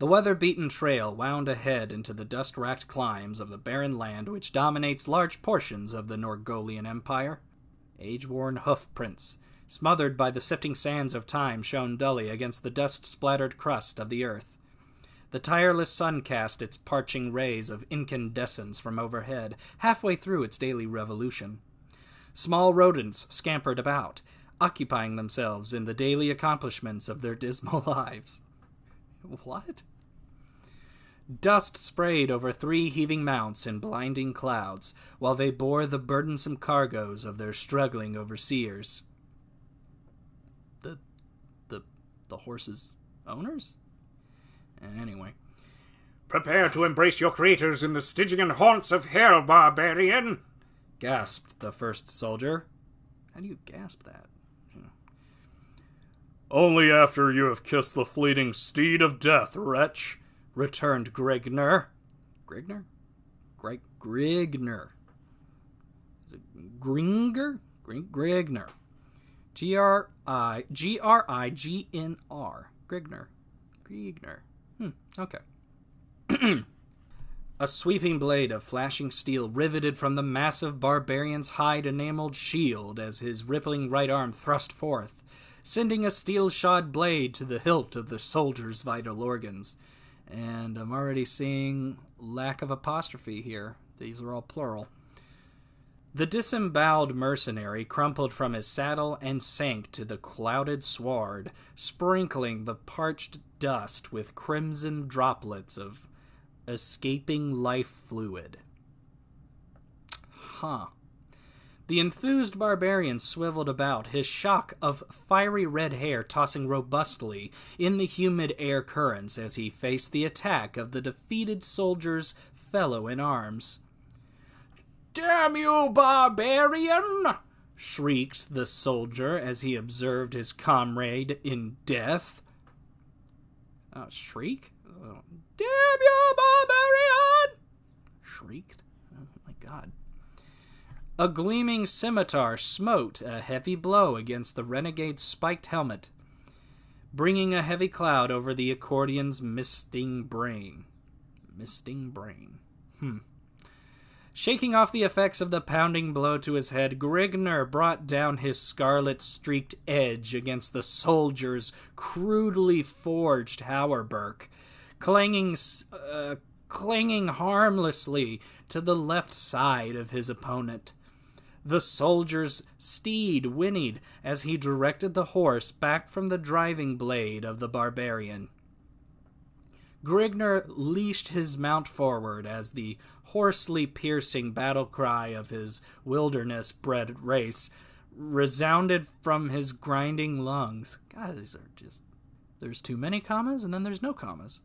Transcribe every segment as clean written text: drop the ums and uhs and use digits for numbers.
The weather-beaten trail wound ahead into the dust-racked climes of the barren land which dominates large portions of the Norgolian Empire. Age-worn hoof-prints, smothered by the sifting sands of time, shone dully against the dust-splattered crust of the earth. The tireless sun cast its parching rays of incandescence from overhead, halfway through its daily revolution. Small rodents scampered about, occupying themselves in the daily accomplishments of their dismal lives. What? Dust sprayed over 3 heaving mounts in blinding clouds, while they bore the burdensome cargoes of their struggling overseers. The horses' owners? Anyway. "Prepare to embrace your creators in the Stygian haunts of hell, barbarian!" gasped the first soldier. How do you gasp that? "Only after you have kissed the fleeting steed of death, wretch," returned Grignr. Grignr? Grignr. Is it Grignr? Grignr. Grignr. Grignr. Grignr. Okay. A sweeping blade of flashing steel riveted from the massive barbarian's hide-enameled shield as his rippling right arm thrust forth, sending a steel-shod blade to the hilt of the soldier's vital organs. And I'm already seeing lack of apostrophe here. These are all plural. The disemboweled mercenary crumpled from his saddle and sank to the clouded sward, sprinkling the parched dust with crimson droplets of escaping life fluid. The enthused barbarian swiveled about, his shock of fiery red hair tossing robustly in the humid air currents as he faced the attack of the defeated soldier's fellow in arms. "Damn you, barbarian!" shrieked the soldier as he observed his comrade in death. Shriek? Oh. "Damn you, barbarian!" Shrieked? Oh my god. A gleaming scimitar smote a heavy blow against the renegade's spiked helmet, bringing a heavy cloud over the accordion's misting brain. Shaking off the effects of the pounding blow to his head, Grignr brought down his scarlet-streaked edge against the soldier's crudely forged hauberk, clanging harmlessly to the left side of his opponent. The soldier's steed whinnied as he directed the horse back from the driving blade of the barbarian. Grignr leashed his mount forward as the hoarsely piercing battle cry of his wilderness-bred race resounded from his grinding lungs. God, these are just... There's too many commas, and then there's no commas.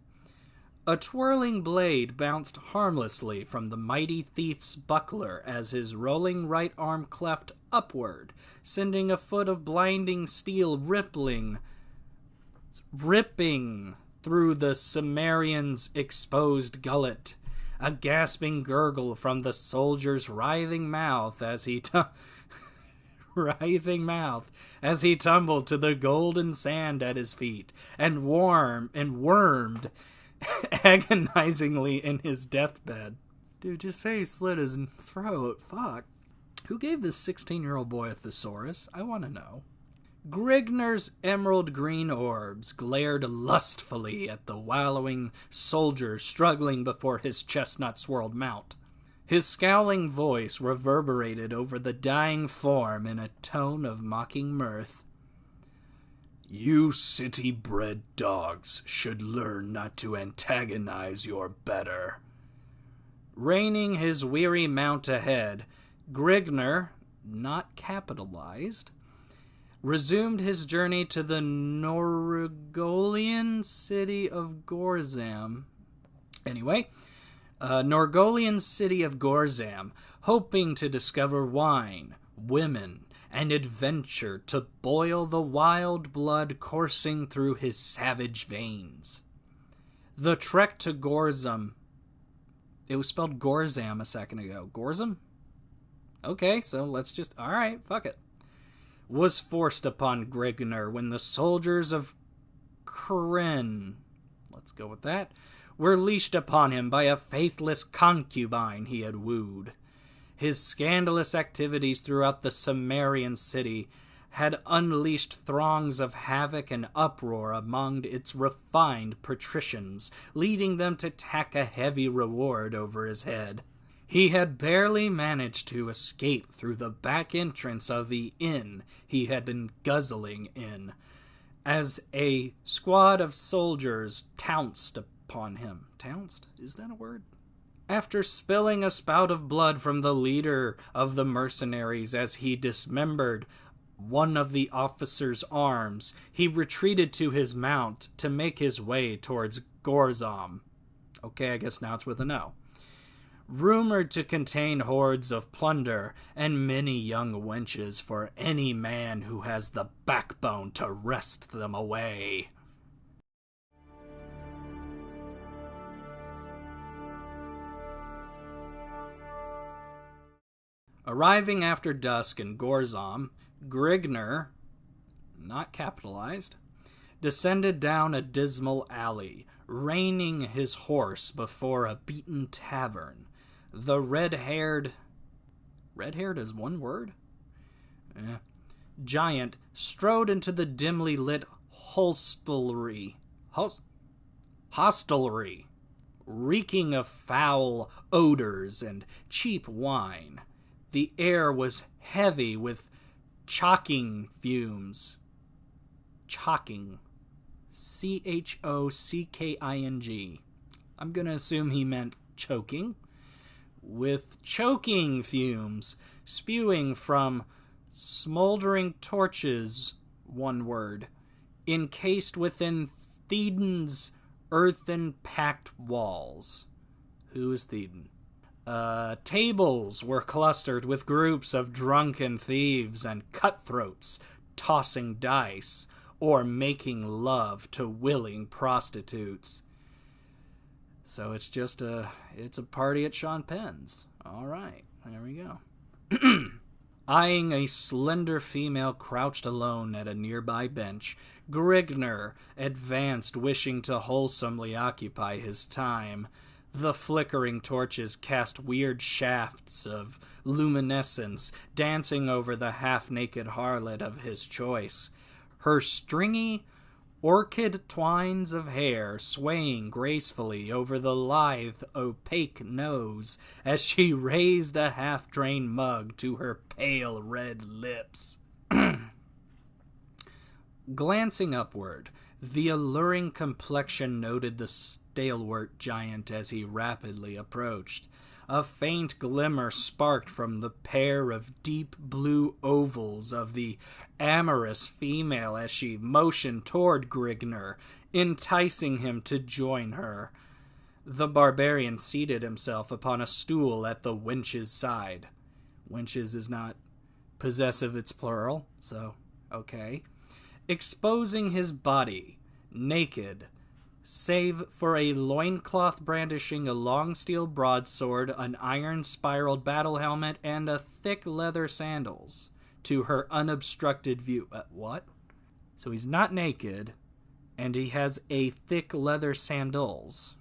A twirling blade bounced harmlessly from the mighty thief's buckler as his rolling right arm cleft upward, sending a foot of blinding steel ripping through the Cimmerian's exposed gullet. A gasping gurgle from the soldier's writhing mouth as he tumbled to the golden sand at his feet and wormed agonizingly in his deathbed. Dude, just say he slit his throat. Fuck. Who gave this 16-year-old boy a thesaurus? I want to know. Grignr's emerald green orbs glared lustfully at the wallowing soldier struggling before his chestnut-swirled mount. His scowling voice reverberated over the dying form in a tone of mocking mirth. "You city-bred dogs should learn not to antagonize your better." Reining his weary mount ahead, Grignr, not capitalized, resumed his journey to the Norgolian city of Gorzam. Norgolian city of Gorzam, hoping to discover wine, women, and adventure to boil the wild blood coursing through his savage veins. The trek to Gorzam... It was spelled Gorzam a second ago. Gorzam? Okay, so let's just... Alright, fuck it. Was forced upon Grignr when the soldiers of Kryn... let's go with that, were leashed upon him by a faithless concubine he had wooed. His scandalous activities throughout the Cimmerian city had unleashed throngs of havoc and uproar among its refined patricians, leading them to tack a heavy reward over his head. He had barely managed to escape through the back entrance of the inn he had been guzzling in, as a squad of soldiers trounced upon him. Trounced? Is that a word? After spilling a spout of blood from the leader of the mercenaries as he dismembered one of the officer's arms, he retreated to his mount to make his way towards Gorzom. Okay, I guess now it's with an O. Rumored to contain hordes of plunder and many young wenches for any man who has the backbone to wrest them away. Arriving after dusk in Gorzom, Grignr, not capitalized, descended down a dismal alley, reining his horse before a beaten tavern. The red-haired is one word? Giant strode into the dimly lit hostelry, reeking of foul odors and cheap wine. The air was heavy with chalking fumes. Chalking. Chockking. I'm going to assume he meant choking. With choking fumes spewing from smoldering torches, one word, encased within Thedan's earthen-packed walls. Who is Thedan? Tables were clustered with groups of drunken thieves and cutthroats tossing dice or making love to willing prostitutes. So it's a party at Sean Penn's. All right, there we go. Eyeing a slender female crouched alone at a nearby bench, Grignr advanced, wishing to wholesomely occupy his time. The flickering torches cast weird shafts of luminescence, dancing over the half-naked harlot of his choice. Her stringy, orchid twines of hair swaying gracefully over the lithe, opaque nose as she raised a half-drained mug to her pale red lips. Glancing upward, the alluring complexion noted the stalwart giant as he rapidly approached. A faint glimmer sparked from the pair of deep blue ovals of the amorous female as she motioned toward Grignr, enticing him to join her. The barbarian seated himself upon a stool at the wench's side. Wenches is not possessive, it's plural, so okay. Exposing his body, naked, save for a loincloth brandishing a long steel broadsword, an iron-spiraled battle helmet, and a thick leather sandals, to her unobstructed view. What? So he's not naked, and he has a thick leather sandals.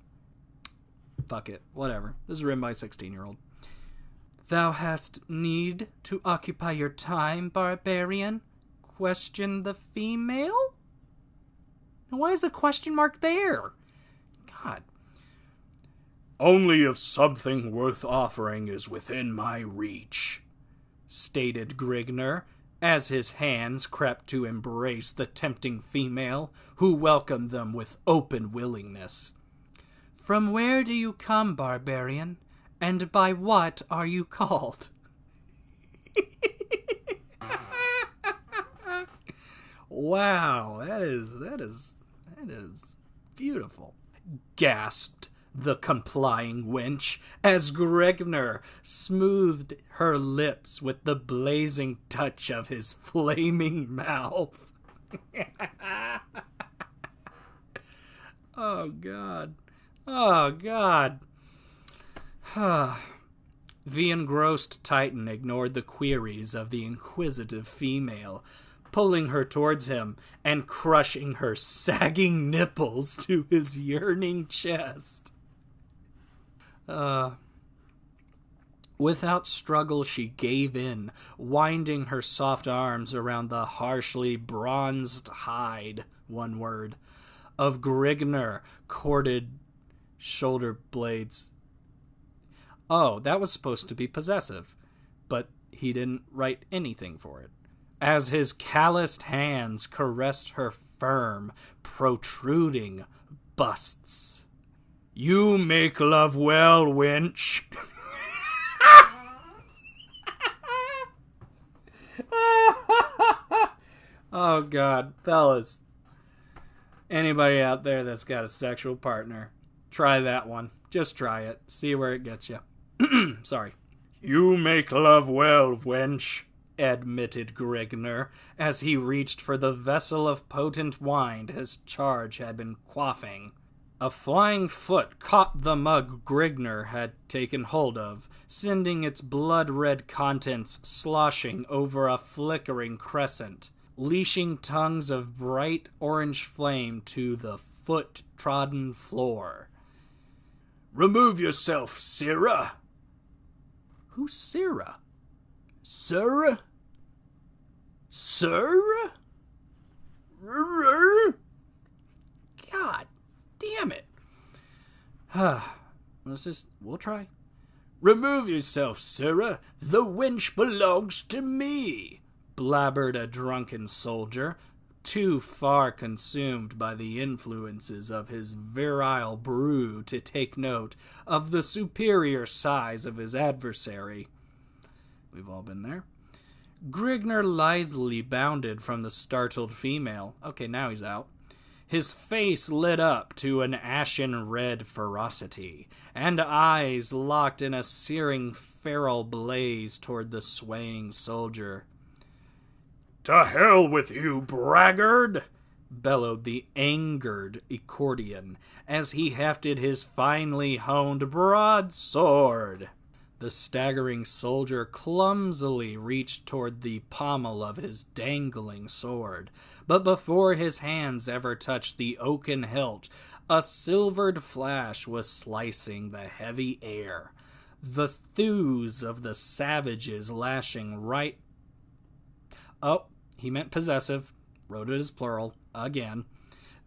Fuck it, whatever. This is written by a 16-year-old. Thou hast need to occupy your time, barbarian? Questioned the female? Why is a question mark there? God. Only if something worth offering is within my reach, stated Grignr, as his hands crept to embrace the tempting female, who welcomed them with open willingness. From where do you come, barbarian? And by what are you called? Wow, that is beautiful, gasped the complying wench as Grignr smoothed her lips with the blazing touch of his flaming mouth. Oh, God. Oh, God. The engrossed Titan ignored the queries of the inquisitive female, pulling her towards him and crushing her sagging nipples to his yearning chest. Without struggle, she gave in, winding her soft arms around the harshly bronzed hide, one word, of Grignr corded shoulder blades. Oh, that was supposed to be possessive, but he didn't write anything for it. As his calloused hands caressed her firm, protruding busts. "You make love well, wench." Oh, God. Fellas. Anybody out there that's got a sexual partner, try that one. Just try it. See where it gets you. Sorry. "You make love well, wench," admitted Grignr, as he reached for the vessel of potent wine his charge had been quaffing. A flying foot caught the mug Grignr had taken hold of, sending its blood-red contents sloshing over a flickering crescent, leashing tongues of bright orange flame to the foot-trodden floor. "Remove yourself, Sirrah." Who's Sirrah? Sir? Sir? God damn it. We'll try. "Remove yourself, Sirrah. The wench belongs to me," blabbered a drunken soldier, too far consumed by the influences of his virile brew to take note of the superior size of his adversary. We've all been there. Grignr lithely bounded from the startled female. Okay, now he's out. His face lit up to an ashen red ferocity, and eyes locked in a searing feral blaze toward the swaying soldier. "To hell with you, braggart!" bellowed the angered Ecordian as he hefted his finely honed broadsword. The staggering soldier clumsily reached toward the pommel of his dangling sword, but before his hands ever touched the oaken hilt, a silvered flash was slicing the heavy air. The thews of the savages lashing right... Oh, he meant possessive. Wrote it as plural. Again.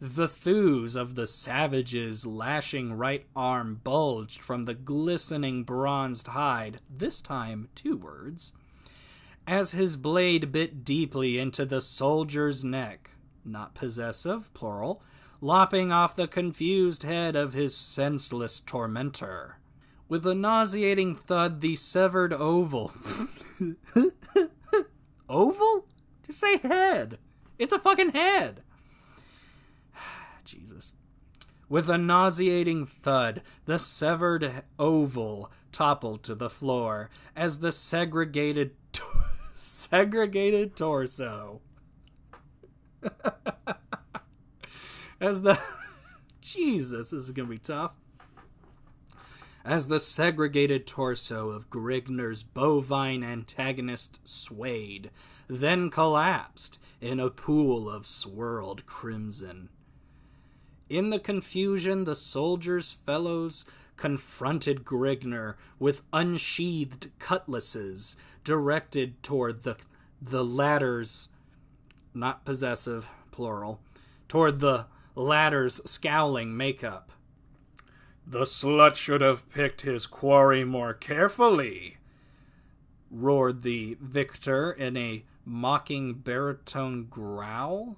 The thews of the savage's lashing right arm bulged from the glistening bronzed hide, this time 2 words, as his blade bit deeply into the soldier's neck, not possessive, plural, lopping off the confused head of his senseless tormentor. With a nauseating thud, the severed oval... Oval? Just say head. It's a fucking head. Jesus. With a nauseating thud, the severed oval toppled to the floor as the segregated torso. As the... Jesus, this is going to be tough. As the segregated torso of Grignr's bovine antagonist swayed, then collapsed in a pool of swirled crimson. In the confusion, the soldiers' fellows confronted Grignr with unsheathed cutlasses directed toward the latter's, not possessive, plural, toward the latter's scowling makeup. "The slut should have picked his quarry more carefully," roared the victor in a mocking baritone growl,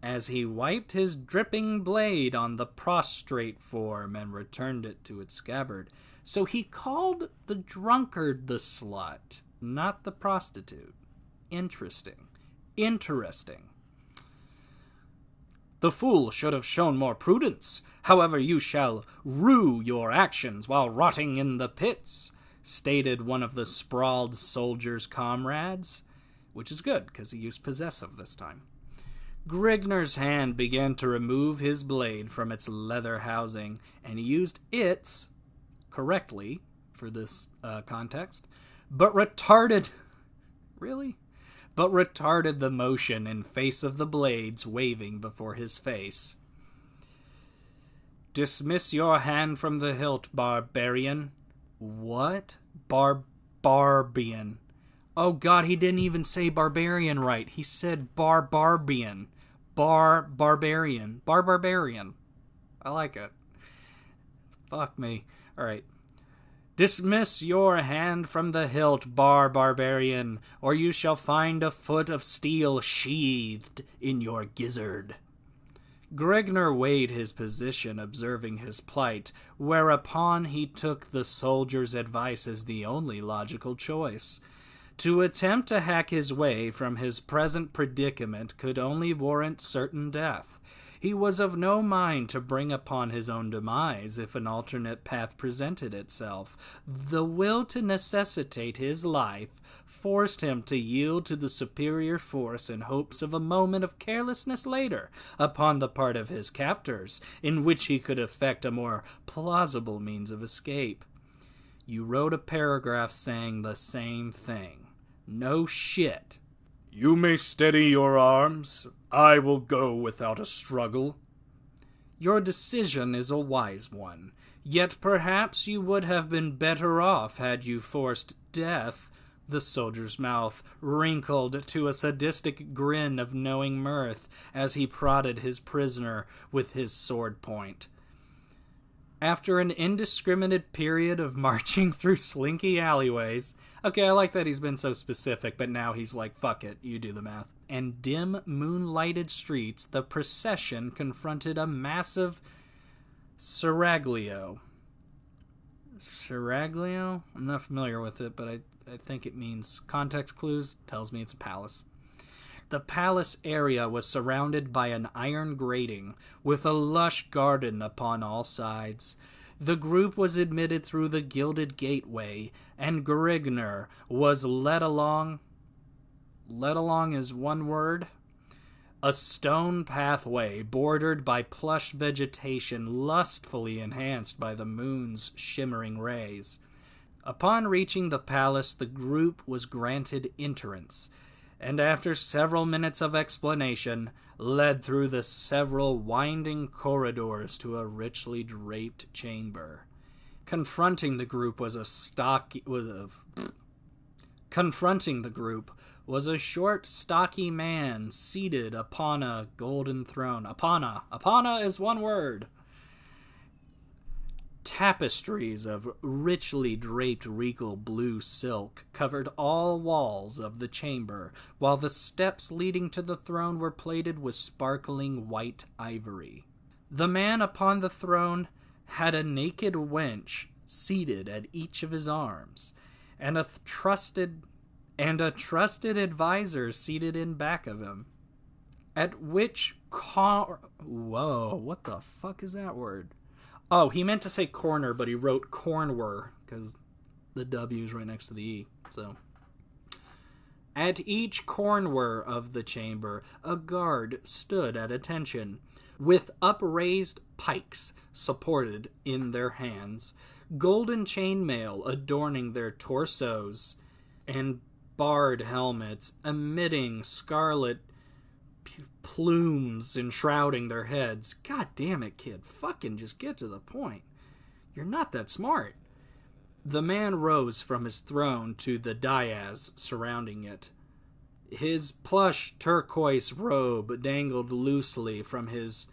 as he wiped his dripping blade on the prostrate form and returned it to its scabbard. So he called the drunkard the slut, not the prostitute. Interesting. "The fool should have shown more prudence. However, you shall rue your actions while rotting in the pits," stated one of the sprawled soldier's comrades, which is good, because he used possessive this time. Grignr's hand began to remove his blade from its leather housing, and he used its correctly for this context, but retarded but retarded the motion in face of the blades waving before his face. "Dismiss your hand from the hilt, barbarian." What? Barbarian. Oh god, he didn't even say barbarian right. He said barbarian. Barbarian. Barbarian. I like it. Fuck me. Alright. "Dismiss your hand from the hilt, barbarian, or you shall find a foot of steel sheathed in your gizzard." Grignr weighed his position, observing his plight, whereupon he took the soldier's advice as the only logical choice. To attempt to hack his way from his present predicament could only warrant certain death. He was of no mind to bring upon his own demise if an alternate path presented itself. The will to necessitate his life forced him to yield to the superior force in hopes of a moment of carelessness later, upon the part of his captors, in which he could effect a more plausible means of escape. You wrote a paragraph saying the same thing. No shit. "You may steady your arms. I will go without a struggle." Your decision is a wise one, yet perhaps you would have been better off had you forced death. The soldier's mouth wrinkled to a sadistic grin of knowing mirth as he prodded his prisoner with his sword point. After an indiscriminate period of marching through slinky alleyways... Okay, I like that he's been so specific, but now he's like, fuck it, you do the math. And dim, moonlighted streets, the procession confronted a massive seraglio. Seraglio? I'm not familiar with it, but I think it means context clues. Tells me it's a palace. The palace area was surrounded by an iron grating with a lush garden upon all sides. The group was admitted through the gilded gateway, and Grignr was led along... Led along is one word? A stone pathway bordered by plush vegetation lustfully enhanced by the moon's shimmering rays. Upon reaching the palace, the group was granted entrance, and after several minutes of explanation, led through the several winding corridors to a richly draped chamber. Confronting the group was a short, stocky man seated upon a golden throne. Upon is one word. Tapestries of richly draped regal blue silk covered all walls of the chamber, while the steps leading to the throne were plated with sparkling white ivory. The man upon the throne had a naked wench seated at each of his arms, and a trusted advisor seated in back of him. At which Whoa, what the fuck is that word? Oh, he meant to say corner, but he wrote cornwer, because the W is right next to the E, so. At each corner of the chamber, a guard stood at attention, with upraised pikes supported in their hands, golden chainmail adorning their torsos, and barred helmets emitting scarlet plumes enshrouding their heads. God damn it, kid. Fucking just get to the point. You're not that smart. The man rose from his throne to the dais surrounding it. His plush turquoise robe dangled loosely from his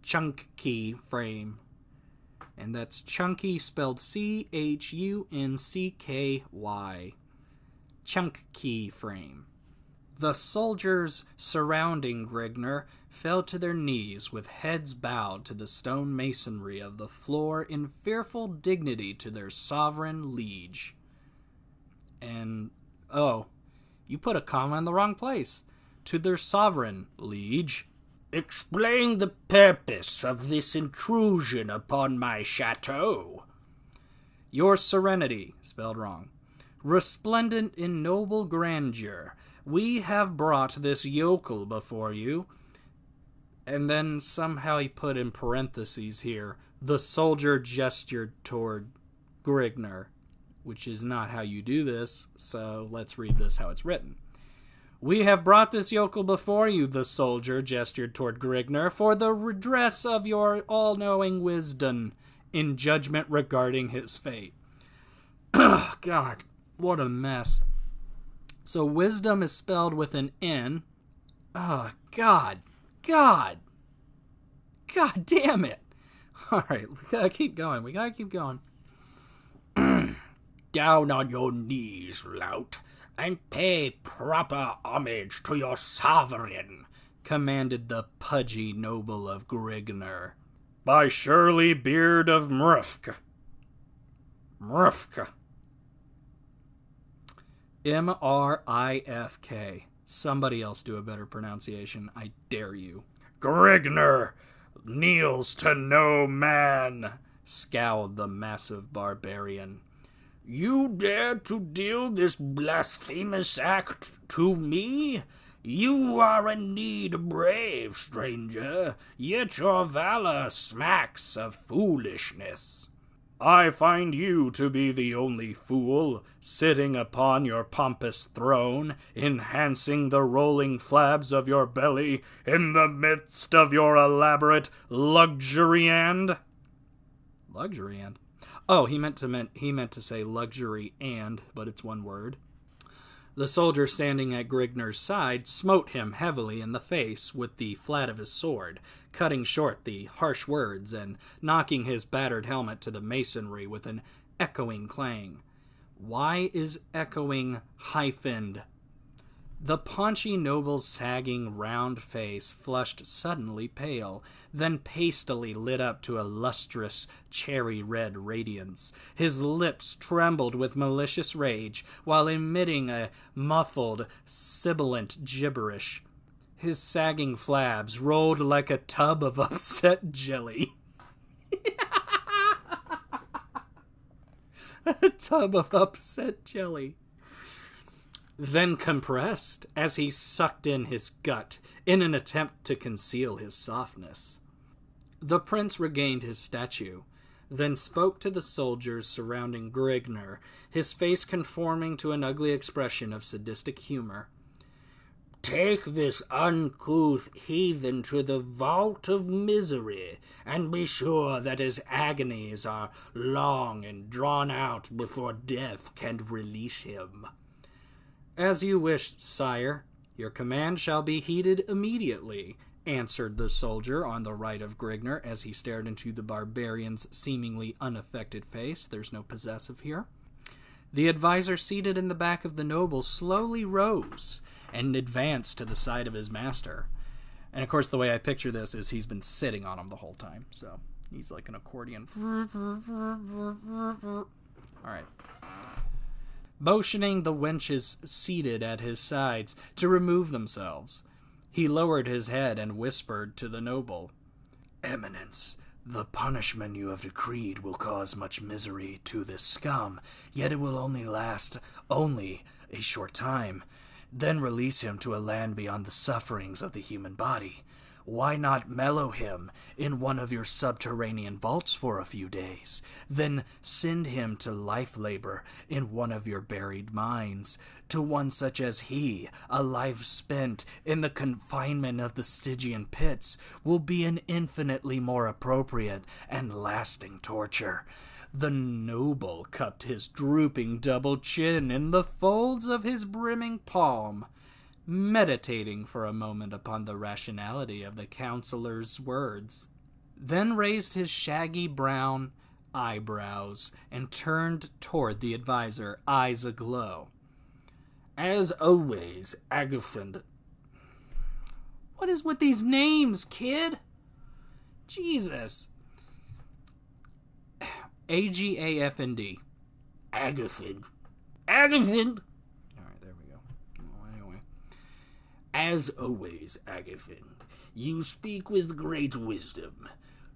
chunky frame. And that's chunky spelled C-H-U-N-C-K-Y. Chunky frame. The soldiers surrounding Grignr fell to their knees with heads bowed to the stone masonry of the floor in fearful dignity to their sovereign liege. And, you put a comma in the wrong place. To their sovereign liege. "Explain the purpose of this intrusion upon my chateau." Your Serenity, spelled wrong. Resplendent in noble grandeur, we have brought this yokel before you. And then somehow he put in parentheses here, the soldier gestured toward Grignr, which is not how you do this, so let's read this how it's written. We have brought this yokel before you, the soldier gestured toward Grignr, for the redress of your all-knowing wisdom in judgment regarding his fate. God, what a mess. So wisdom is spelled with an N. Oh, God damn it. All right, we gotta keep going. Down on your knees, lout, and pay proper homage to your sovereign, commanded the pudgy noble of Grignr. By Shirley Beard of Mrufk. Mrifk. Somebody else do a better pronunciation. I dare you. Grignr kneels to no man, scowled the massive barbarian. You dare to deal this blasphemous act to me? You are indeed brave, stranger, yet your valor smacks of foolishness. I find you to be the only fool, sitting upon your pompous throne, enhancing the rolling flabs of your belly in the midst of your elaborate luxury-and. Luxury-and? Oh, he meant to say luxury and, but it's one word. The soldier standing at Grignr's side smote him heavily in the face with the flat of his sword, cutting short the harsh words and knocking his battered helmet to the masonry with an echoing clang. Why is echoing hyphened? The paunchy noble's sagging round face flushed suddenly pale, then pastily lit up to a lustrous cherry-red radiance. His lips trembled with malicious rage, while emitting a muffled, sibilant gibberish. His sagging flabs rolled like a tub of upset jelly. A tub of upset jelly. Then compressed as he sucked in his gut in an attempt to conceal his softness. The prince regained his statue, then spoke to the soldiers surrounding Grignr, his face conforming to an ugly expression of sadistic humor. Take this uncouth heathen to the vault of misery, and be sure that his agonies are long and drawn out before death can release him. As you wish, sire. Your command shall be heeded immediately, answered the soldier on the right of Grignr as he stared into the barbarian's seemingly unaffected face. There's no possessive here. The advisor seated in the back of the noble slowly rose and advanced to the side of his master. And of course the way I picture this is he's been sitting on him the whole time, so he's like an accordion. Alright. Motioning the wenches seated at his sides to remove themselves, he lowered his head and whispered to the noble. Eminence, the punishment you have decreed will cause much misery to this scum, yet it will only last a short time. Then release him to a land beyond the sufferings of the human body. Why not mellow him in one of your subterranean vaults for a few days, then send him to life labor in one of your buried mines, to one such as he, a life spent in the confinement of the Stygian pits, will be an infinitely more appropriate and lasting torture. The noble cupped his drooping double chin in the folds of his brimming palm, meditating for a moment upon the rationality of the counselor's words, then raised his shaggy brown eyebrows and turned toward the advisor, eyes aglow. As always, Agaphim. What is with these names, kid? Jesus. Agafnd. Agaphim. As always, Agaphim, you speak with great wisdom.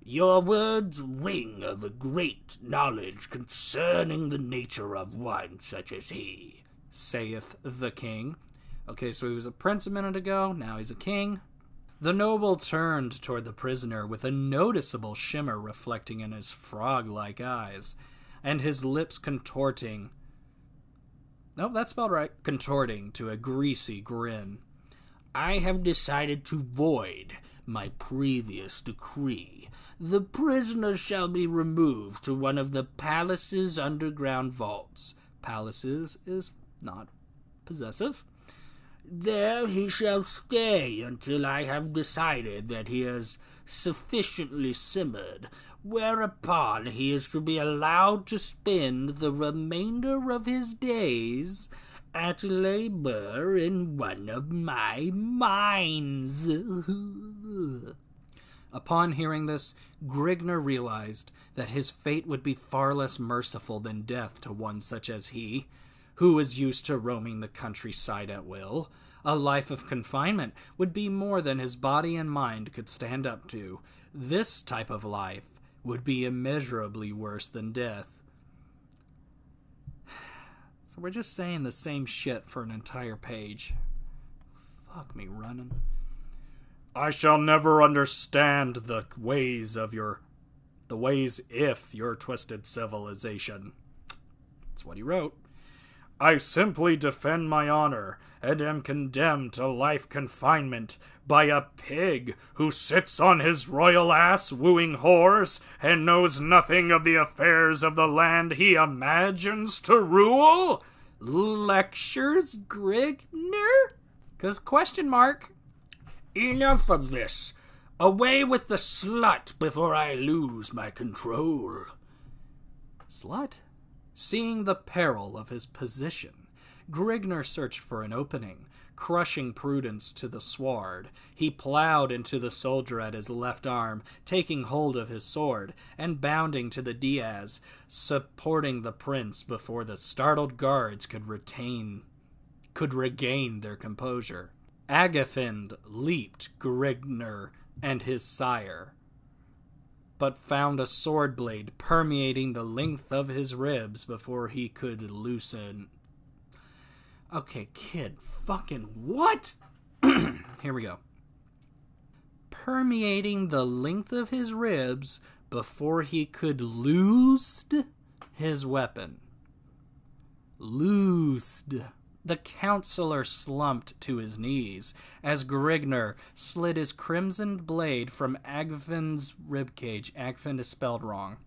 Your words ring of a great knowledge concerning the nature of one such as he, saith the king. Okay, so he was a prince a minute ago, now he's a king. The noble turned toward the prisoner with a noticeable shimmer reflecting in his frog-like eyes, and his lips contorting. Nope, that's spelled right. Contorting to a greasy grin. I have decided to void my previous decree. The prisoner shall be removed to one of the palace's underground vaults. Palaces is not possessive. There he shall stay until I have decided that he has sufficiently simmered, whereupon he is to be allowed to spend the remainder of his days at labor in one of my mines. Upon hearing this, Grignr realized that his fate would be far less merciful than death to one such as he, who was used to roaming the countryside at will. A life of confinement would be more than his body and mind could stand up to. This type of life would be immeasurably worse than death. So we're just saying the same shit for an entire page. Fuck me running. I shall never understand the ways if your twisted civilization. That's what he wrote. I simply defend my honor and am condemned to life confinement by a pig who sits on his royal ass wooing whores and knows nothing of the affairs of the land he imagines to rule? Lectures, Grignr? 'Cause question mark. Enough of this. Away with the slut before I lose my control. Slut? Seeing the peril of his position, Grignr searched for an opening. Crushing Prudence to the sward, he plowed into the soldier at his left arm, taking hold of his sword, and bounding to the Diaz, supporting the prince before the startled guards could regain their composure. Agaphim leaped Grignr and his sire, but found a sword blade permeating the length of his ribs before he could loosen. Okay, kid, fucking what? Here we go. Permeating the length of his ribs before he could loosed his weapon. Loosed. The counselor slumped to his knees as Grignr slid his crimsoned blade from Agaphim's ribcage. Agaphim is spelled wrong.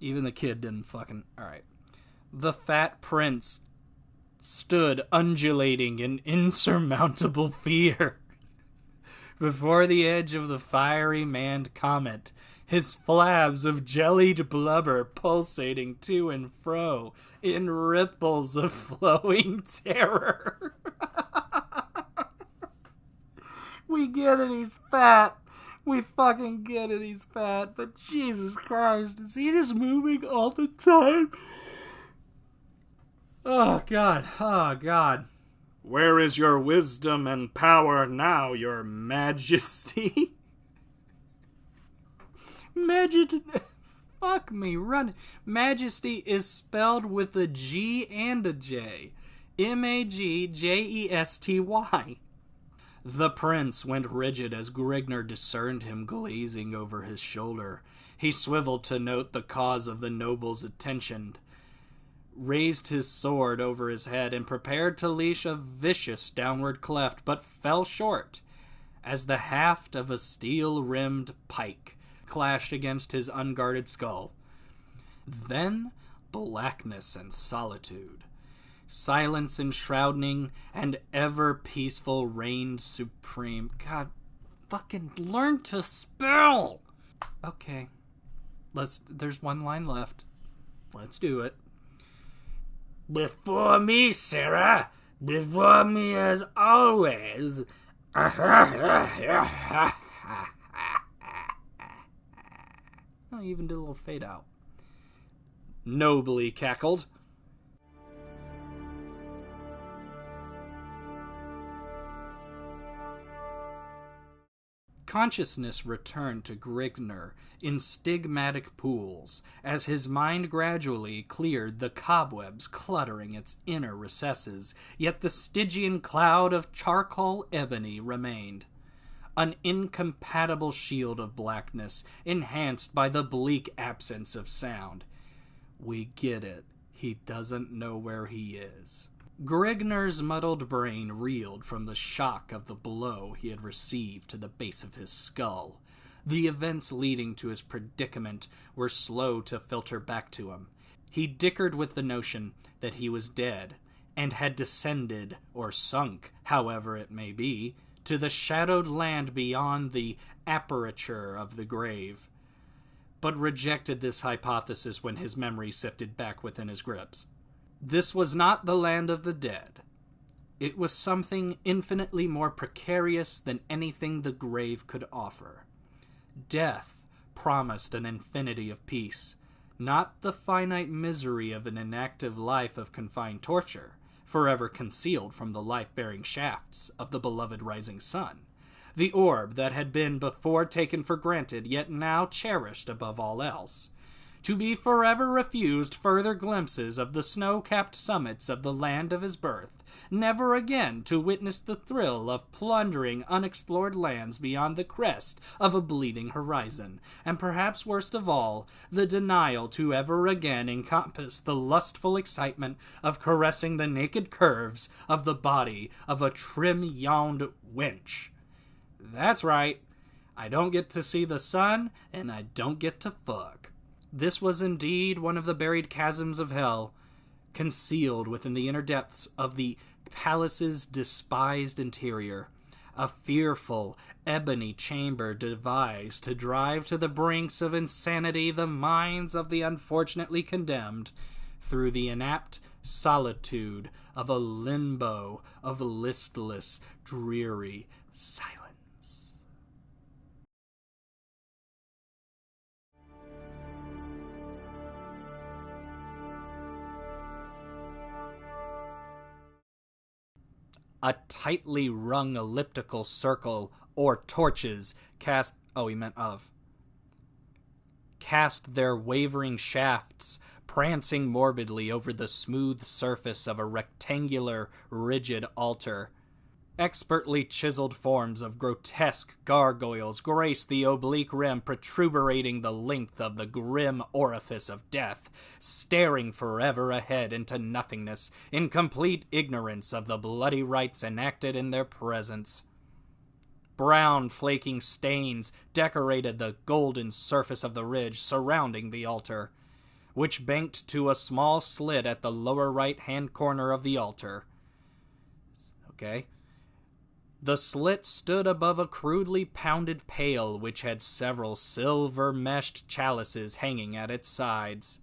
Even the kid didn't fucking... Alright. The fat prince stood undulating in insurmountable fear before the edge of the fiery manned comet, his flabs of jellied blubber pulsating to and fro in ripples of flowing terror. We get it, he's fat. We fucking get it, he's fat. But Jesus Christ, is he just moving all the time? Oh, God. Oh, God. Where is your wisdom and power now, your majesty? Fuck me, run. Majesty is spelled with a G and a J. Magjesty. The prince went rigid as Grignr discerned him glazing over his shoulder. He swiveled to note the cause of the noble's attention, raised his sword over his head, and prepared to leash a vicious downward cleft, but fell short as the haft of a steel-rimmed pike clashed against his unguarded skull. Then blackness and solitude. Silence enshrouding and ever peaceful reigned supreme. God, fucking learn to spell! Okay. There's one line left. Let's do it. Before me, Sarah. Before me as always. Oh, you even did a little fade out. Nobly cackled. Consciousness returned to Grignr in stigmatic pools as his mind gradually cleared the cobwebs cluttering its inner recesses, yet the Stygian cloud of charcoal ebony remained. An incompatible shield of blackness, enhanced by the bleak absence of sound. We get it. He doesn't know where he is. Grignr's muddled brain reeled from the shock of the blow he had received to the base of his skull. The events leading to his predicament were slow to filter back to him. He dickered with the notion that he was dead, and had descended, or sunk, however it may be, to the shadowed land beyond the aperture of the grave, but rejected this hypothesis when his memory sifted back within his grips. This was not the land of the dead. It was something infinitely more precarious than anything the grave could offer. Death promised an infinity of peace, not the finite misery of an inactive life of confined torture, forever concealed from the life-bearing shafts of the beloved rising sun. The orb that had been before taken for granted, yet now cherished above all else. To be forever refused further glimpses of the snow-capped summits of the land of his birth, never again to witness the thrill of plundering unexplored lands beyond the crest of a bleeding horizon, and perhaps worst of all, the denial to ever again encompass the lustful excitement of caressing the naked curves of the body of a trim-yawned wench. That's right, I don't get to see the sun, and I don't get to fuck. This was indeed one of the buried chasms of hell, concealed within the inner depths of the palace's despised interior. A fearful, ebony chamber devised to drive to the brinks of insanity the minds of the unfortunately condemned, through the inapt solitude of a limbo of listless, dreary silence. A tightly wrung elliptical circle, or torches, cast their wavering shafts, prancing morbidly over the smooth surface of a rectangular, rigid altar. Expertly chiseled forms of grotesque gargoyles graced the oblique rim, protubrating the length of the grim orifice of death, staring forever ahead into nothingness, in complete ignorance of the bloody rites enacted in their presence. Brown, flaking stains decorated the golden surface of the ridge surrounding the altar, which banked to a small slit at the lower right-hand corner of the altar. Okay. The slit stood above a crudely pounded pail which had several silver-meshed chalices hanging at its sides.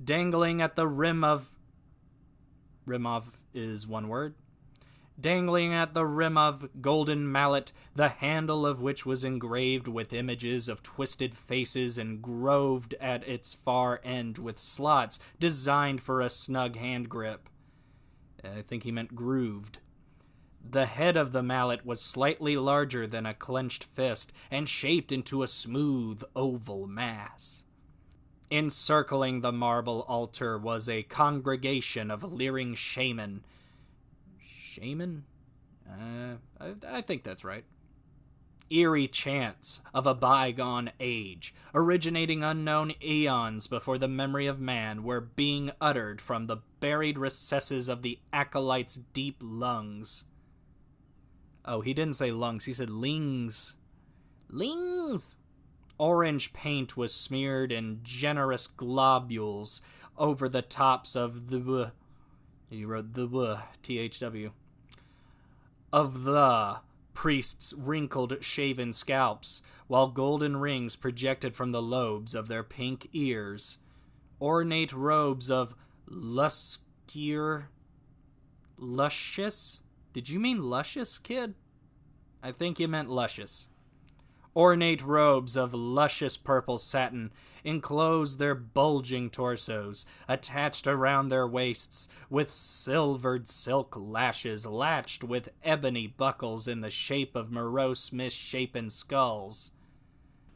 Dangling at the rim of is one word. Dangling at the rim of golden mallet, the handle of which was engraved with images of twisted faces and groved at its far end with slots designed for a snug hand grip. I think he meant grooved. The head of the mallet was slightly larger than a clenched fist and shaped into a smooth oval mass. Encircling the marble altar was a congregation of leering shaman. Shaman? I think that's right. Eerie chants of a bygone age, originating unknown eons before the memory of man, were being uttered from the buried recesses of the acolyte's deep lungs. Oh, he didn't say lungs, he said lings. Lings! Orange paint was smeared in generous globules over the tops of the... He wrote the THW. Of the priests' wrinkled, shaven scalps, while golden rings projected from the lobes of their pink ears. Ornate robes of luscious... Did you mean luscious, kid? I think you meant luscious. Ornate robes of luscious purple satin enclosed their bulging torsos, attached around their waists with silvered silk lashes latched with ebony buckles in the shape of morose, misshapen skulls.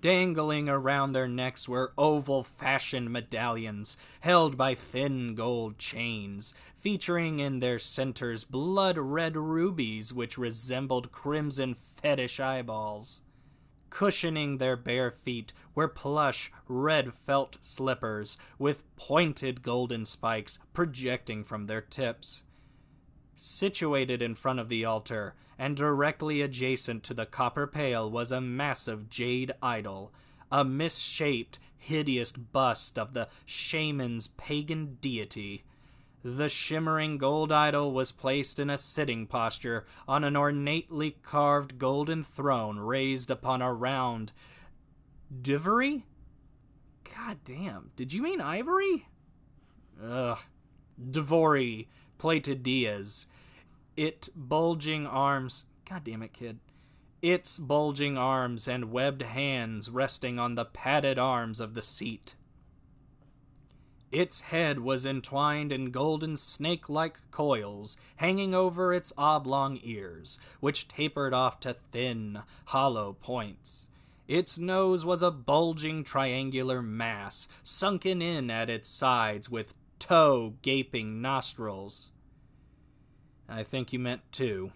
Dangling around their necks were oval-fashioned medallions, held by thin gold chains, featuring in their centers blood-red rubies which resembled crimson fetish eyeballs. Cushioning their bare feet were plush, red felt slippers with pointed golden spikes projecting from their tips. Situated in front of the altar and directly adjacent to the copper pail was a massive jade idol, a misshaped, hideous bust of the shaman's pagan deity. The shimmering gold idol was placed in a sitting posture on an ornately carved golden throne raised upon a round divory? God damn, did you mean ivory? Ugh. Divory plated dais. Its bulging arms and webbed hands resting on the padded arms of the seat. Its head was entwined in golden snake-like coils hanging over its oblong ears, which tapered off to thin, hollow points. Its nose was a bulging triangular mass, sunken in at its sides with toe-gaping nostrils. I think you meant two.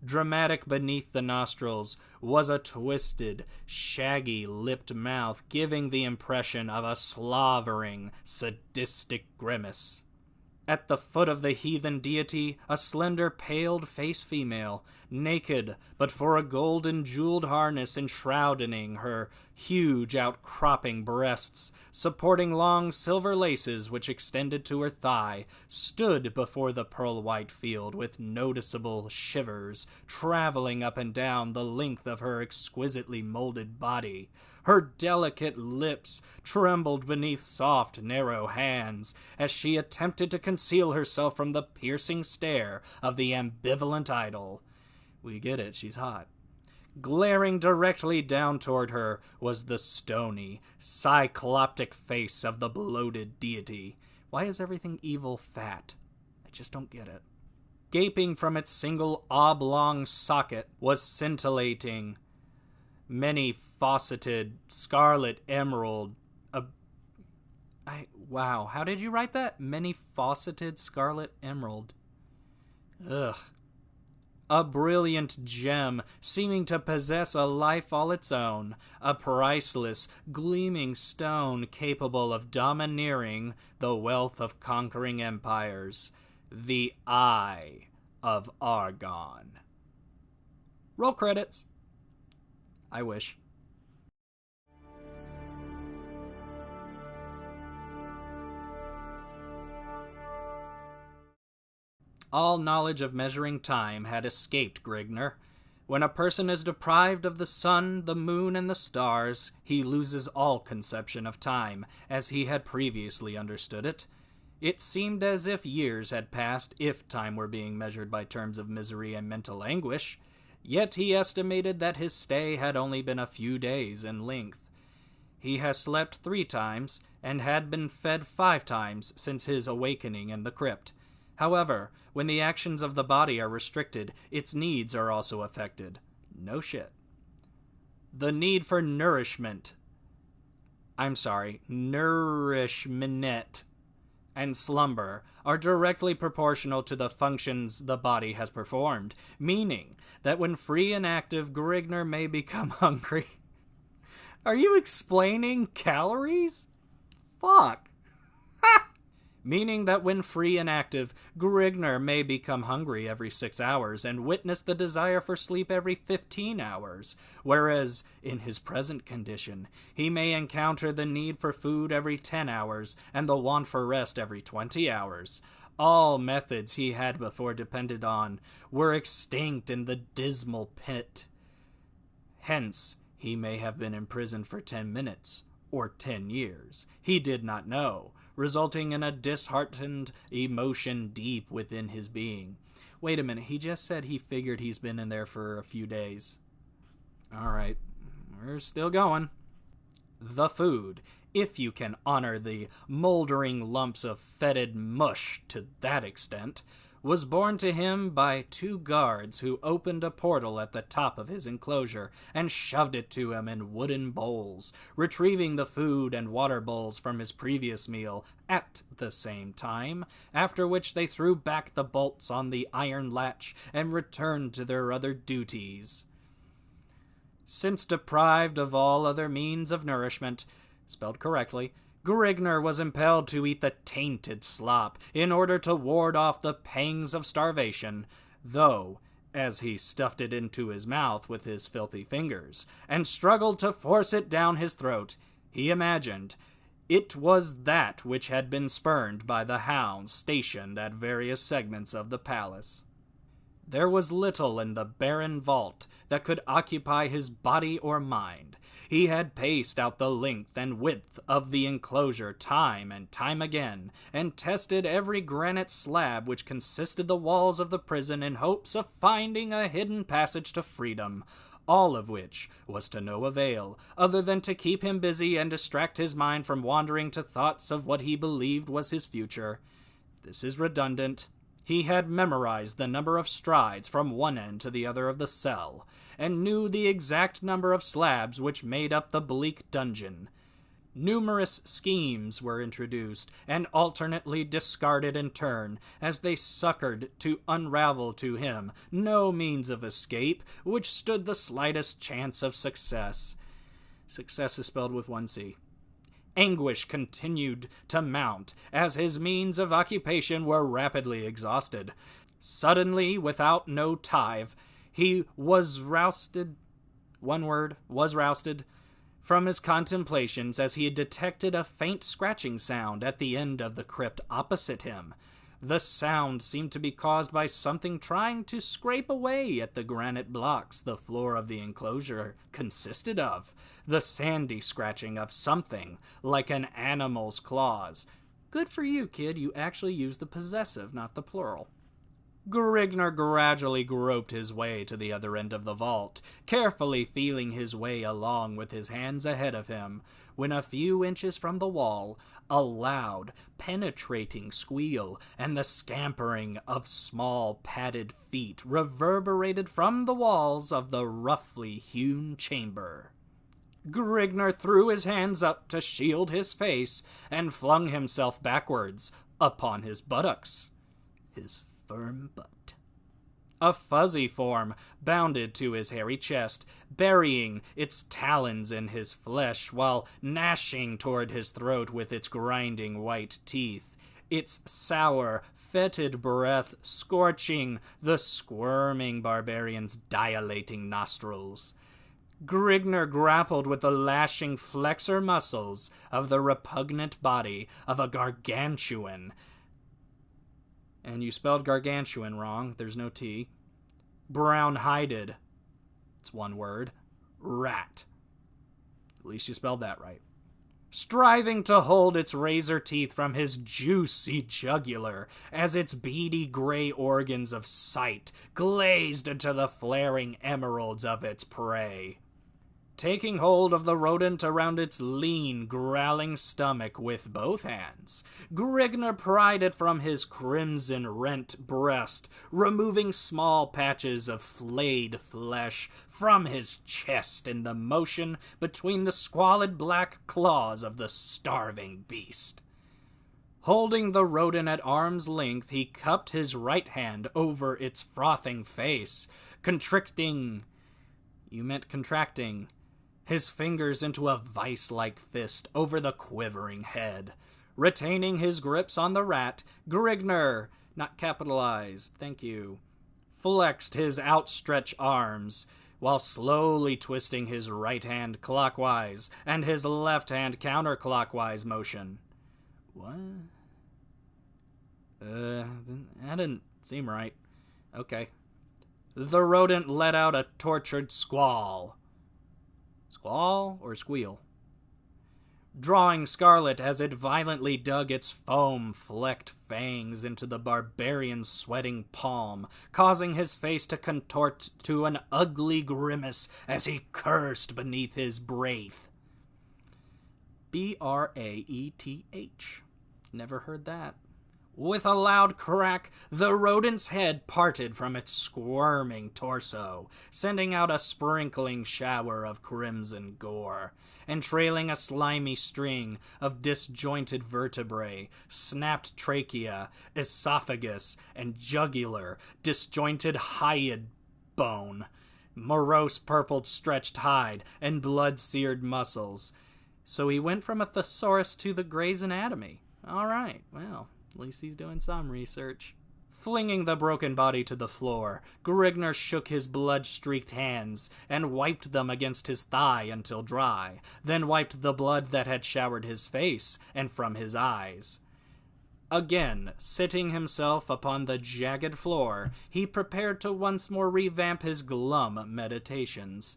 Dramatic beneath the nostrils was a twisted, shaggy-lipped mouth giving the impression of a slavering, sadistic grimace. At the foot of the heathen deity, a slender, paled-faced female, naked but for a golden jeweled harness enshrouding her huge outcropping breasts, supporting long silver laces which extended to her thigh, stood before the pearl-white field with noticeable shivers traveling up and down the length of her exquisitely molded body. Her delicate lips trembled beneath soft, narrow hands as she attempted to conceal herself from the piercing stare of the ambivalent idol. We get it, she's hot. Glaring directly down toward her was the stony, cycloptic face of the bloated deity. Why is everything evil fat? I just don't get it. Gaping from its single oblong socket was scintillating, many-faceted scarlet emerald. Wow, how did you write that? Many-faceted scarlet emerald. Ugh. A brilliant gem seeming to possess a life all its own. A priceless, gleaming stone capable of domineering the wealth of conquering empires. The Eye of Argon. Roll credits. I wish. All knowledge of measuring time had escaped Grignr. When a person is deprived of the sun, the moon, and the stars, he loses all conception of time, as he had previously understood it. It seemed as if years had passed, if time were being measured by terms of misery and mental anguish. Yet he estimated that his stay had only been a few days in length. He has slept 3 times, and had been fed 5 times since his awakening in the crypt. However, when the actions of the body are restricted, its needs are also affected. No shit. The need for nourishment and slumber are directly proportional to the functions the body has performed, meaning that when free and active, Grignr may become hungry. Are you explaining calories? Fuck. Meaning that when free and active, Grignr may become hungry every 6 hours and witness the desire for sleep every 15 hours, whereas, in his present condition, he may encounter the need for food every 10 hours and the want for rest every 20 hours. All methods he had before depended on were extinct in the dismal pit. Hence, he may have been imprisoned for 10 minutes, or 10 years. He did not know, resulting in a disheartened emotion deep within his being. Wait a minute, he just said he figured he's been in there for a few days. Alright, we're still going. The food, if you can honor the moldering lumps of fetid mush to that extent, was borne to him by 2 guards who opened a portal at the top of his enclosure and shoved it to him in wooden bowls, retrieving the food and water bowls from his previous meal at the same time, after which they threw back the bolts on the iron latch and returned to their other duties. Since deprived of all other means of nourishment, spelled correctly, Grignr was impelled to eat the tainted slop in order to ward off the pangs of starvation, though, as he stuffed it into his mouth with his filthy fingers and struggled to force it down his throat, he imagined it was that which had been spurned by the hounds stationed at various segments of the palace. There was little in the barren vault that could occupy his body or mind. He had paced out the length and width of the enclosure time and time again, and tested every granite slab which consisted the walls of the prison in hopes of finding a hidden passage to freedom, all of which was to no avail, other than to keep him busy and distract his mind from wandering to thoughts of what he believed was his future. This is redundant. He had memorized the number of strides from one end to the other of the cell, and knew the exact number of slabs which made up the bleak dungeon. Numerous schemes were introduced, and alternately discarded in turn, as they succored to unravel to him no means of escape which stood the slightest chance of success. Success is spelled with one C. Anguish continued to mount as his means of occupation were rapidly exhausted. Suddenly, without no tithe, he was rousted from his contemplations as he detected a faint scratching sound at the end of the crypt opposite him. The sound seemed to be caused by something trying to scrape away at the granite blocks the floor of the enclosure consisted of, the sandy scratching of something like an animal's claws. Good for you, kid, you actually used the possessive, not the plural. Grignr gradually groped his way to the other end of the vault, carefully feeling his way along with his hands ahead of him, when a few inches from the wall, a loud, penetrating squeal and the scampering of small padded feet reverberated from the walls of the roughly hewn chamber. Grignr threw his hands up to shield his face and flung himself backwards upon his buttocks. His firm butt. A fuzzy form bounded to his hairy chest, burying its talons in his flesh while gnashing toward his throat with its grinding white teeth, its sour, fetid breath scorching the squirming barbarian's dilating nostrils. Grignr grappled with the lashing flexor muscles of the repugnant body of a gargantuan. And you spelled gargantuan wrong. There's no T. Brown-hided. It's one word. Rat. At least you spelled that right. Striving to hold its razor teeth from his juicy jugular as its beady gray organs of sight glazed into the flaring emeralds of its prey. Taking hold of the rodent around its lean, growling stomach with both hands, Grignr pried it from his crimson-rent breast, removing small patches of flayed flesh from his chest in the motion between the squalid black claws of the starving beast. Holding the rodent at arm's length, he cupped his right hand over its frothing face, contracting his fingers into a vice-like fist over the quivering head. Retaining his grips on the rat, Grignr, not capitalized, thank you, flexed his outstretched arms, while slowly twisting his right hand clockwise and his left hand counterclockwise motion. What? That didn't seem right. Okay. The rodent let out a tortured squall. Squall or squeal? Drawing scarlet as it violently dug its foam-flecked fangs into the barbarian's sweating palm, causing his face to contort to an ugly grimace as he cursed beneath his breath. B-R-A-E-T-H. Never heard that. With a loud crack, the rodent's head parted from its squirming torso, sending out a sprinkling shower of crimson gore, and trailing a slimy string of disjointed vertebrae, snapped trachea, esophagus, and jugular, disjointed hyoid bone, morose purpled stretched hide, and blood-seared muscles. So he went from a thesaurus to the Gray's Anatomy. All right, well, at least he's doing some research. Flinging the broken body to the floor, Grignr shook his blood-streaked hands and wiped them against his thigh until dry, then wiped the blood that had showered his face and from his eyes. Again, sitting himself upon the jagged floor, he prepared to once more revamp his glum meditations.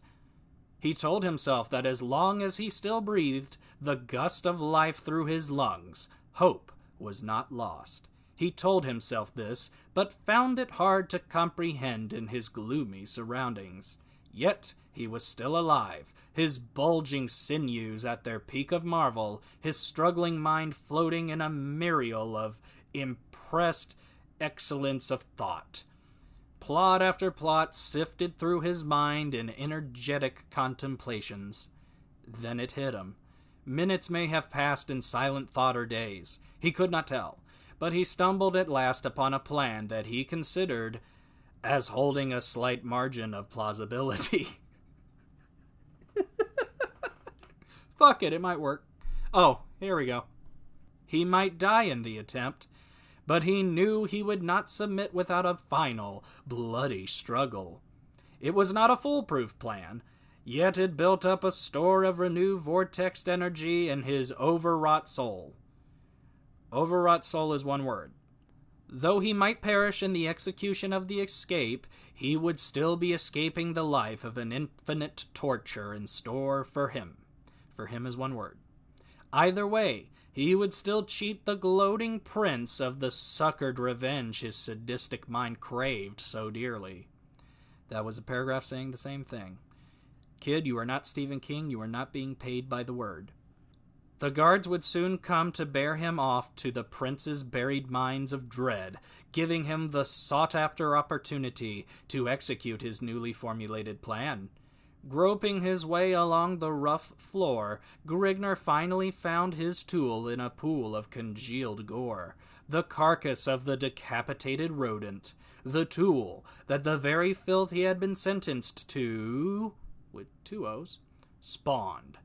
He told himself that as long as he still breathed the gust of life through his lungs, hope was not lost. He told himself this, but found it hard to comprehend in his gloomy surroundings. Yet he was still alive, his bulging sinews at their peak of marvel, his struggling mind floating in a myriad of impressed excellence of thought. Plot after plot sifted through his mind in energetic contemplations. Then it hit him. Minutes may have passed in silent thought or days. He could not tell. But he stumbled at last upon a plan that he considered as holding a slight margin of plausibility. Fuck it might work. Oh, here we go. He might die in the attempt, but he knew he would not submit without a final, bloody struggle. It was not a foolproof plan, yet it built up a store of renewed vortex energy in his overwrought soul. Overwrought soul is one word. Though he might perish in the execution of the escape, he would still be escaping the life of an infinite torture in store for him. For him is one word. Either way, he would still cheat the gloating prince of the succored revenge his sadistic mind craved so dearly. That was a paragraph saying the same thing. Kid, you are not Stephen King. You are not being paid by the word. The guards would soon come to bear him off to the prince's buried mines of dread, giving him the sought-after opportunity to execute his newly formulated plan. Groping his way along the rough floor, Grignr finally found his tool in a pool of congealed gore, the carcass of the decapitated rodent, the tool that the very filth he had been sentenced to, with 2 O's, spawned.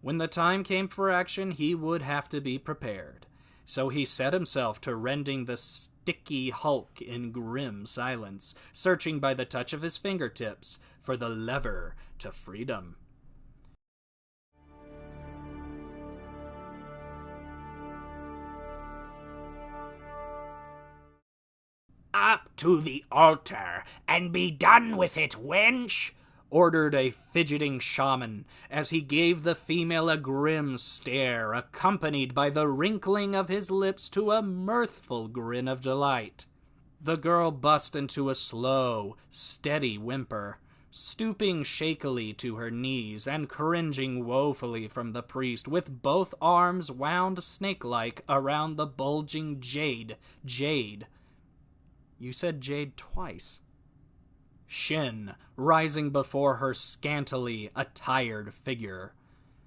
When the time came for action, he would have to be prepared. So he set himself to rending the sticky hulk in grim silence, searching by the touch of his fingertips for the lever to freedom. Up to the altar, and be done with it, wench! Ordered a fidgeting shaman, as he gave the female a grim stare, accompanied by the wrinkling of his lips to a mirthful grin of delight. The girl bust into a slow, steady whimper, stooping shakily to her knees and cringing woefully from the priest, with both arms wound snake-like around the bulging jade. You said jade twice. Shin rising before her scantily attired figure.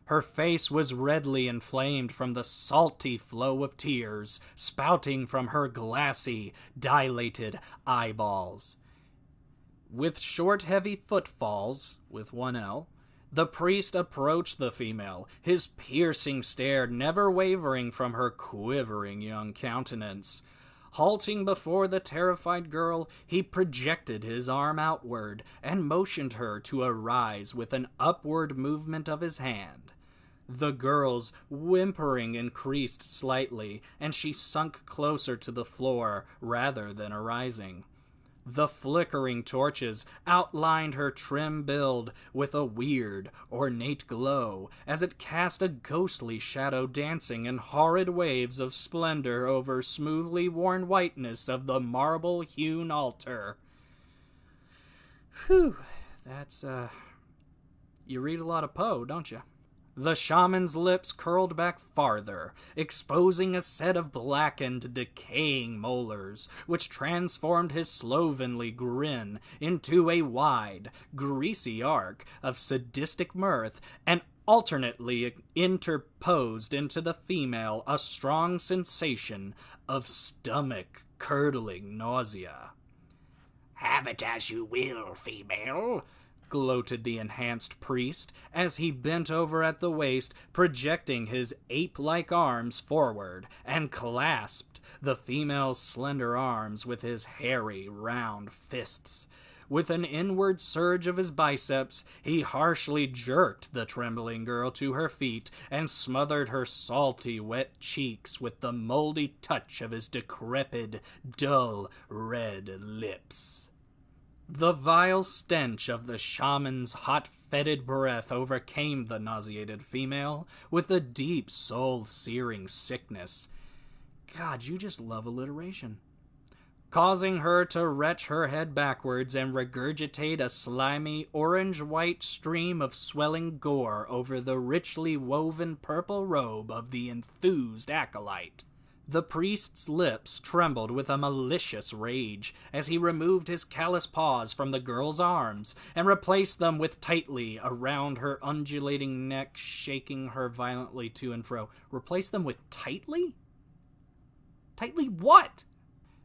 Her face was redly inflamed from the salty flow of tears spouting from her glassy, dilated eyeballs. With short, heavy footfalls, with 1 L, the priest approached the female, his piercing stare never wavering from her quivering young countenance. Halting before the terrified girl, he projected his arm outward and motioned her to arise with an upward movement of his hand. The girl's whimpering increased slightly, and she sunk closer to the floor rather than arising. The flickering torches outlined her trim build with a weird, ornate glow, as it cast a ghostly shadow dancing in horrid waves of splendor over smoothly worn whiteness of the marble-hewn altar. Whew, that's, you read a lot of Poe, don't you? The shaman's lips curled back farther, exposing a set of blackened, decaying molars, which transformed his slovenly grin into a wide, greasy arc of sadistic mirth, and alternately interposed into the female a strong sensation of stomach-curdling nausea. Have it as you will, female, gloated the enhanced priest as he bent over at the waist, projecting his ape-like arms forward, and clasped the female's slender arms with his hairy, round fists. With an inward surge of his biceps, he harshly jerked the trembling girl to her feet and smothered her salty, wet cheeks with the moldy touch of his decrepit, dull, red lips. The vile stench of the shaman's hot, fetid breath overcame the nauseated female with a deep, soul-searing sickness. God, you just love alliteration. Causing her to retch her head backwards and regurgitate a slimy, orange-white stream of swelling gore over the richly woven purple robe of the enthused acolyte. The priest's lips trembled with a malicious rage as he removed his callous paws from the girl's arms and replaced them with tightly around her undulating neck, shaking her violently to and fro. Replace them with tightly? Tightly what?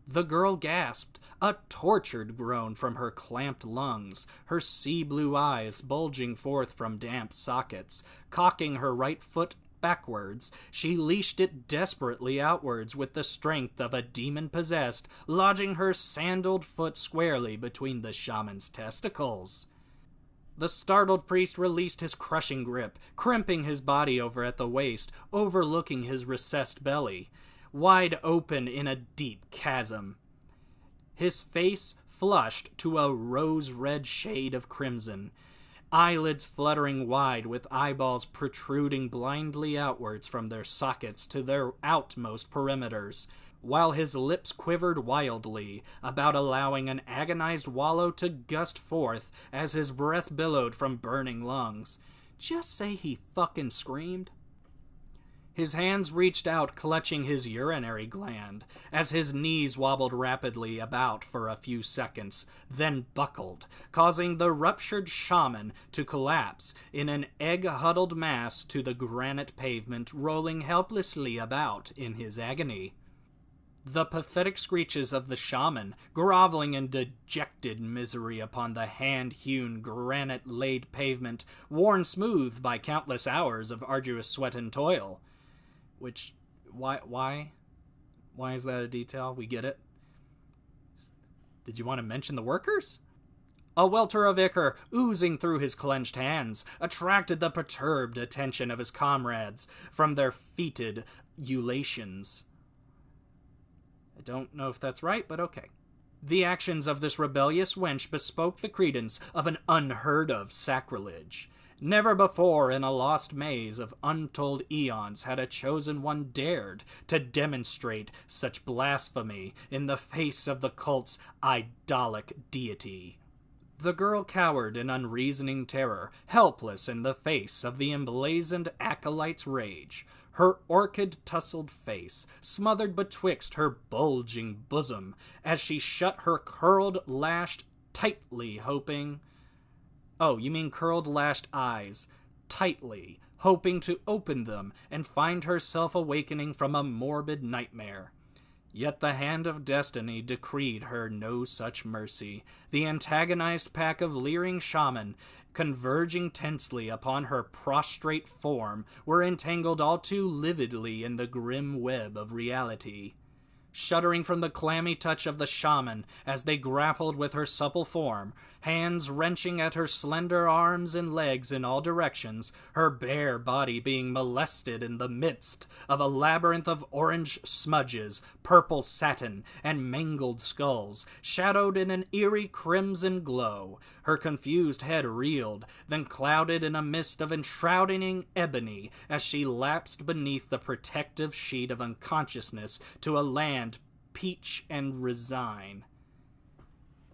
The girl gasped, a tortured groan from her clamped lungs, her sea-blue eyes bulging forth from damp sockets. Cocking her right foot backwards, she leashed it desperately outwards with the strength of a demon possessed, lodging her sandaled foot squarely between the shaman's testicles. The startled priest released his crushing grip, crimping his body over at the waist, overlooking his recessed belly, wide open in a deep chasm. His face flushed to a rose-red shade of crimson, eyelids fluttering wide with eyeballs protruding blindly outwards from their sockets to their outmost perimeters, while his lips quivered wildly about allowing an agonized wallow to gust forth as his breath billowed from burning lungs. Just say he fucking screamed. His hands reached out, clutching his urinary gland, as his knees wobbled rapidly about for a few seconds, then buckled, causing the ruptured shaman to collapse in an egg-huddled mass to the granite pavement, rolling helplessly about in his agony. The pathetic screeches of the shaman, groveling in dejected misery upon the hand-hewn, granite-laid pavement, worn smooth by countless hours of arduous sweat and toil. Which, why is that a detail? We get it. Did you want to mention the workers? A welter of ichor, oozing through his clenched hands, attracted the perturbed attention of his comrades from their fetid ulations. I don't know if that's right, but okay. The actions of this rebellious wench bespoke the credence of an unheard-of sacrilege. Never before in a lost maze of untold eons had a chosen one dared to demonstrate such blasphemy in the face of the cult's idolic deity. The girl cowered in unreasoning terror, helpless in the face of the emblazoned acolyte's rage, her orchid-tussled face smothered betwixt her bulging bosom as she shut her curled lashed tightly, hoping... Oh, you mean curled lashed eyes, tightly, hoping to open them and find herself awakening from a morbid nightmare. Yet the hand of destiny decreed her no such mercy. The antagonized pack of leering shaman, converging tensely upon her prostrate form, were entangled all too lividly in the grim web of reality. Shuddering from the clammy touch of the shaman as they grappled with her supple form, hands wrenching at her slender arms and legs in all directions, her bare body being molested in the midst of a labyrinth of orange smudges, purple satin, and mangled skulls, shadowed in an eerie crimson glow. Her confused head reeled, then clouded in a mist of enshrouding ebony as she lapsed beneath the protective sheet of unconsciousness to a land peach and resign.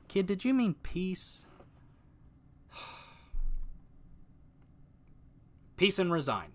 Kid, did you mean peace? Peace and resign.